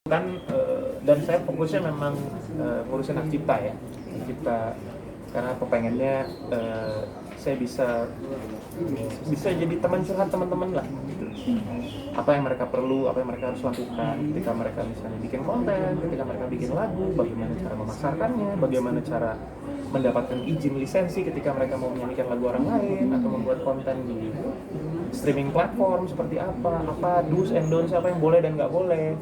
Kan dan saya fokusnya memang ngurusin hak cipta ya, hak cipta, karena pengennya saya bisa jadi teman curhat teman-teman lah gitu. Apa yang mereka perlu, apa yang mereka harus lakukan ketika mereka misalnya bikin konten, ketika mereka bikin lagu, bagaimana cara memasarkannya, bagaimana cara mendapatkan izin lisensi ketika mereka mau menyanyikan lagu orang lain atau membuat konten di streaming platform seperti apa do's and don'ts, apa yang boleh dan nggak boleh,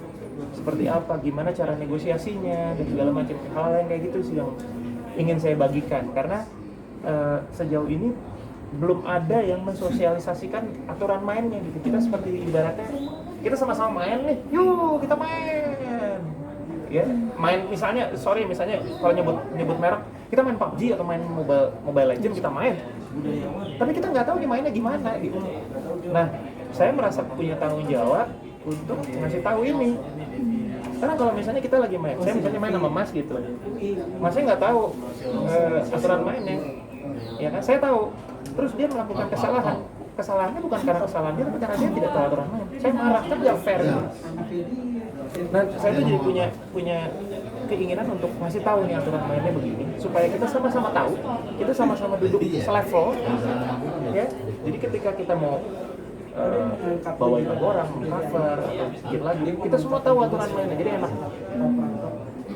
seperti apa, gimana cara negosiasinya dan segala macam hal yang kayak gitu sih yang ingin saya bagikan, karena sejauh ini belum ada yang mensosialisasikan aturan mainnya gitu. Kita seperti ibaratnya kita sama-sama main nih, yuk kita main ya, main misalnya kalau nyebut merek, kita main PUBG atau main Mobile Legends, kita main tapi kita nggak tahu mainnya gimana gitu. Nah, saya merasa punya tanggung jawab untuk ngasih tahu ini, karena kalau misalnya kita lagi main, saya misalnya main sama Mas gitu, Masnya nggak tahu aturan mainnya, ya kan? Saya tahu, terus dia melakukan kesalahannya bukan karena kesalahan dia, tapi karena dia tidak tahu aturan main. Saya marah, kan nggak fair gitu. Nah, saya tuh jadi punya keinginan untuk ngasih tahu nih aturan mainnya begini, supaya kita sama-sama tahu, kita sama-sama duduk selevel, ya. Jadi ketika kita mau bawain lagu orang, cover atau bikin lagu, kita semua tahu aturan mainnya, jadi enak.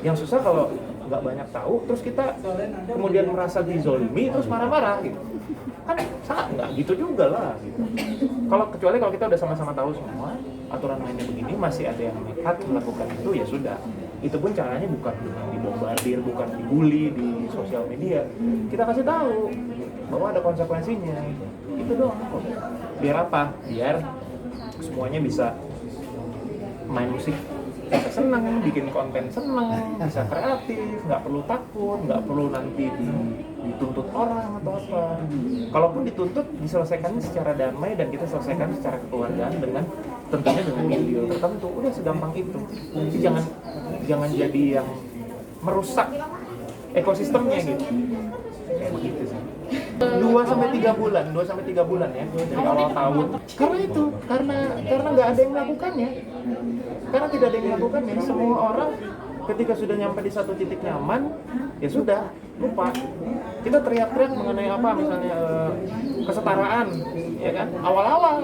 Yang susah kalau nggak banyak tahu, terus kita kemudian merasa dizolimi, terus marah-marah gitu. Kan nggak gitu juga lah gitu. Kecuali kalau kita udah sama-sama tahu semua aturan mainnya begini, masih ada yang nekat melakukan itu, ya sudah. Itu pun caranya bukan dibombardir, bukan dibully di sosial media. Kita kasih tahu bahwa ada konsekuensinya. Itu doang kok. Biar apa? Biar semuanya bisa main musik bisa seneng, bikin konten seneng, bisa kreatif, nggak perlu takut, nggak perlu nanti dituntut orang atau apa. Kalaupun dituntut, diselesaikannya secara damai dan kita selesaikan secara kekeluargaan dengan tentunya dengan video tertentu. Udah segampang itu. Jadi jangan jadi yang merusak ekosistemnya gitu. Kayak begitu sih. 2-3 bulan ya dari awal tahun. Karena nggak ada yang melakukannya. Karena tidak ada yang melakukannya. Semua orang ketika sudah nyampe di satu titik nyaman, ya sudah, lupa. Kita teriak-teriak mengenai apa, misalnya kesetaraan, ya kan? Awal-awal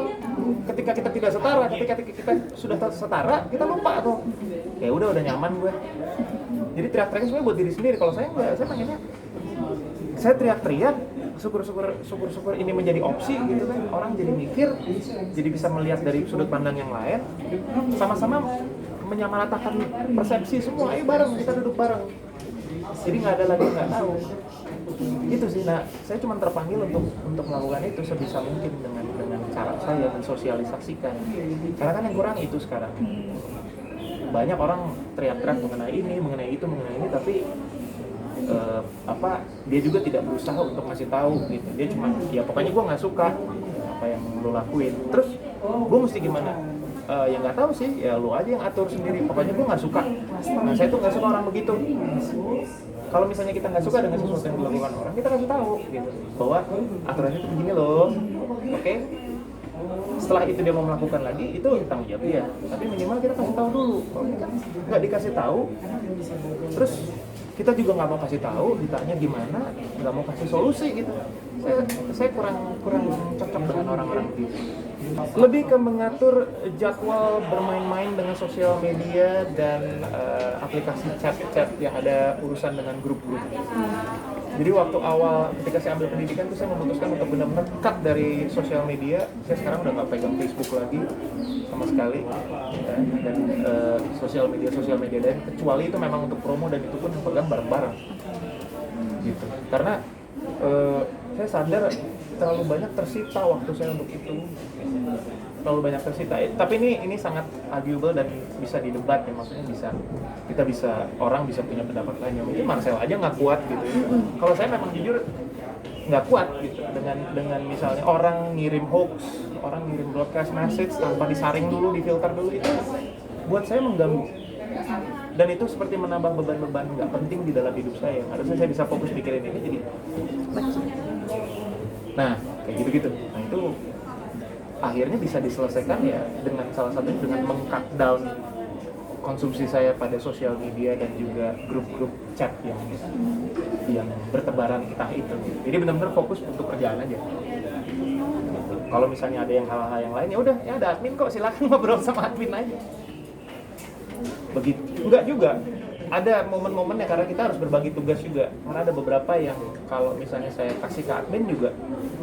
ketika kita tidak setara, ketika kita sudah setara, kita lupa tuh. Ya udah nyaman gue. Jadi teriak-teriaknya sebenarnya buat diri sendiri. Kalau saya enggak, saya pengennya saya teriak-teriak, syukur ini menjadi opsi gitu kan, orang jadi mikir, jadi bisa melihat dari sudut pandang yang lain, sama-sama menyamaratakan persepsi semua, ayo bareng, kita duduk bareng, jadi nggak ada lagi nggak tahu. Itu sih. Nah, saya cuma terpanggil untuk melakukan itu sebisa mungkin dengan cara saya mensosialisasikan, karena kan yang kurang itu sekarang. Banyak orang teriak-teriak mengenai ini, tapi dia juga tidak berusaha untuk ngasih tahu gitu. Dia cuma ya pokoknya gue nggak suka apa yang lo lakuin, terus gue mesti gimana? Ya nggak tahu sih, ya lo aja yang atur sendiri, pokoknya gue nggak suka. Nah, saya tuh nggak suka orang begitu. Kalau misalnya kita nggak suka dengan sesuatu yang dilakukan orang, kita kasih tahu gitu bahwa aturannya tuh begini loh, oke? Setelah itu dia mau melakukan lagi, itu tanggung jawab dia, tapi minimal kita kasih tahu dulu. Kalau kita nggak dikasih tahu, terus kita juga nggak mau kasih tahu, ditanya gimana, nggak mau kasih solusi gitu. Saya kurang cocok dengan orang-orang gitu. Lebih ke mengatur jadwal bermain-main dengan sosial media dan aplikasi chat yang ada urusan dengan grup-grup. Jadi waktu awal ketika saya ambil pendidikan tuh saya memutuskan untuk benar-benar cut dari sosial media. Saya sekarang udah nggak pegang Facebook lagi sama sekali, ya. Dan sosial media lain, kecuali itu memang untuk promo, dan itu pun pegang bareng-bareng gitu. Karena saya sadar terlalu banyak tersita waktu saya untuk itu, terlalu banyak tersita. Tapi ini sangat arguable dan bisa didebat ya, maksudnya orang bisa punya pendapat lain. Mungkin Marcel aja nggak kuat gitu. Kalau saya memang jujur nggak kuat gitu dengan misalnya orang ngirim hoax, orang ngirim broadcast message tanpa disaring dulu, difilter dulu, itu buat saya mengganggu. Dan itu seperti menambah beban-beban nggak penting di dalam hidup saya. Harusnya saya bisa fokus mikirin ini, jadi nah kayak gitu-gitu. Nah, itu akhirnya bisa diselesaikan ya dengan salah satunya dengan meng-cut down konsumsi saya pada sosial media dan juga grup-grup chat yang bertebaran entah itu. Jadi benar-benar fokus untuk kerjaan aja. Kalau misalnya ada yang hal-hal yang lain, ya udah, ya ada admin kok, silakan ngobrol sama admin aja. Begitu. Enggak juga. Ada momen-momennya karena kita harus berbagi tugas juga. Karena ada beberapa yang kalau misalnya saya kasih ke admin juga,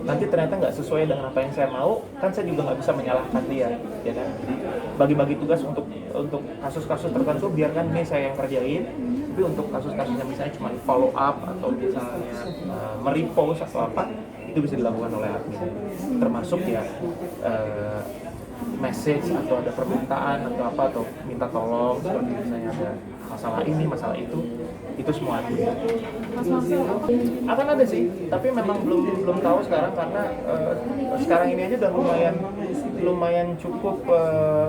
nanti ternyata nggak sesuai dengan apa yang saya mau, kan saya juga nggak bisa menyalahkan dia, ya kan? Jadi bagi-bagi tugas untuk kasus-kasus tertentu biarkan ini saya yang kerjain, tapi untuk kasus-kasus yang misalnya cuma follow up atau misalnya merepost atau apa, itu bisa dilakukan oleh admin. Termasuk ya message atau ada permintaan atau apa, atau minta tolong seperti misalnya ada masalah ini, masalah itu semua admin. Akan ada sih, tapi memang belum tahu sekarang karena sekarang ini aja udah lumayan cukup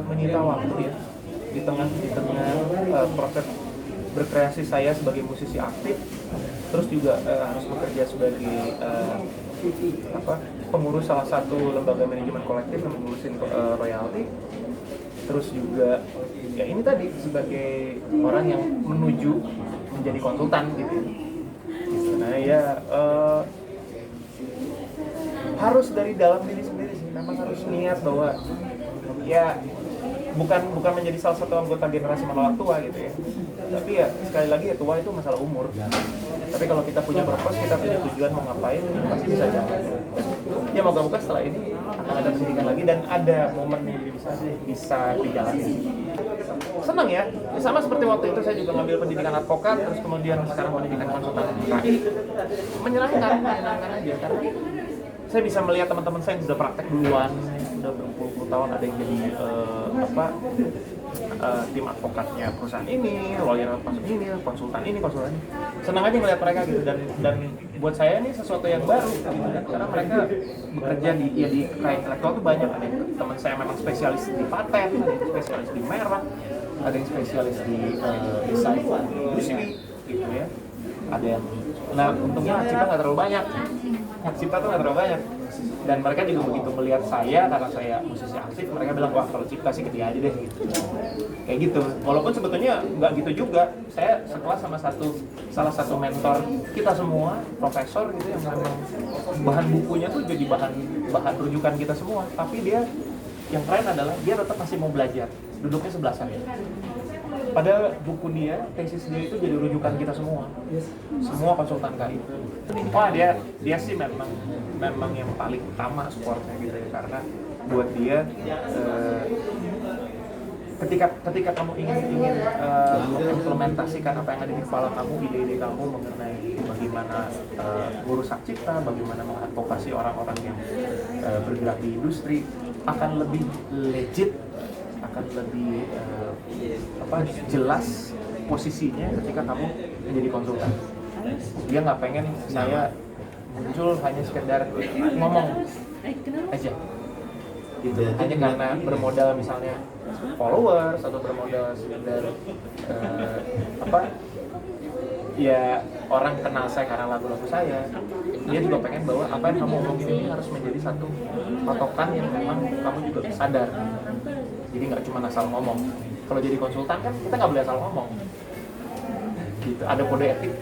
menyita waktu ya di tengah proses berkreasi saya sebagai musisi aktif, terus juga harus bekerja sebagai pengurus salah satu lembaga manajemen kolektif yang mengurusin royalti, terus juga ya ini tadi sebagai orang yang menuju menjadi konsultan gitu. Nah ya harus dari dalam diri sendiri sih, memang harus niat bahwa ya bukan menjadi salah satu anggota generasi menolak tua gitu ya, tapi ya sekali lagi ya tua itu masalah umur. Tapi kalau kita punya purpose, kita punya tujuan mau ngapain, pasti bisa jalan. Ya moga-moga setelah ini akan ada pendidikan lagi dan ada momen yang bisa dijalani. Senang ya, sama seperti waktu itu saya juga ngambil pendidikan advokat, terus kemudian sekarang pendidikan konsultan KI. Menyenangkan aja karena saya bisa melihat teman-teman saya yang sudah praktek duluan, sudah berpuluh-puluh tahun, ada yang jadi tim advokatnya perusahaan ini, lawyer ini, konsultan ini. Senang aja melihat mereka gitu, dan buat saya ini sesuatu yang baru gitu kan, karena mereka bekerja di KI intelektual tuh banyak. Ada yang teman saya memang spesialis di paten, ada yang spesialis di merek, ada yang spesialis di desain industri gitu ya. Ada yang, nah untungnya hak cipta nggak terlalu banyak. Dan mereka juga begitu melihat saya, karena saya musisi aktif, mereka bilang, wah kalau cipta sih ke dia aja deh gitu. Kayak gitu. Walaupun sebetulnya nggak gitu juga. Saya sekelas sama salah satu mentor kita semua, profesor gitu, yang memang bahan bukunya tuh jadi bahan rujukan kita semua. Tapi dia, yang keren adalah dia tetap masih mau belajar. Duduknya sebelasan. Padahal buku dia, tesis dia itu jadi rujukan kita semua konsultan KI. Wah dia sih memang yang paling utama supportnya gitu ya, karena buat dia ketika kamu ingin mengimplementasikan apa yang ada di kepala kamu, ide-ide kamu mengenai bagaimana ngurus hak cipta, bagaimana mengadvokasi orang-orang yang bergerak di industri, akan lebih legit, akan lebih jelas posisinya ketika kamu menjadi konsultan. Dia nggak pengen saya muncul hanya sekedar ngomong aja gitu, hanya karena bermodal misalnya followers atau bermodal sekedar ya orang kenal saya karena lagu-lagu saya. Dia juga pengen bahwa apa yang kamu omongin ini harus menjadi satu patokan yang memang kamu juga sadar. Jadi nggak cuma asal ngomong. Kalau jadi konsultan kan kita nggak boleh asal ngomong. Gitu. Ada kode etik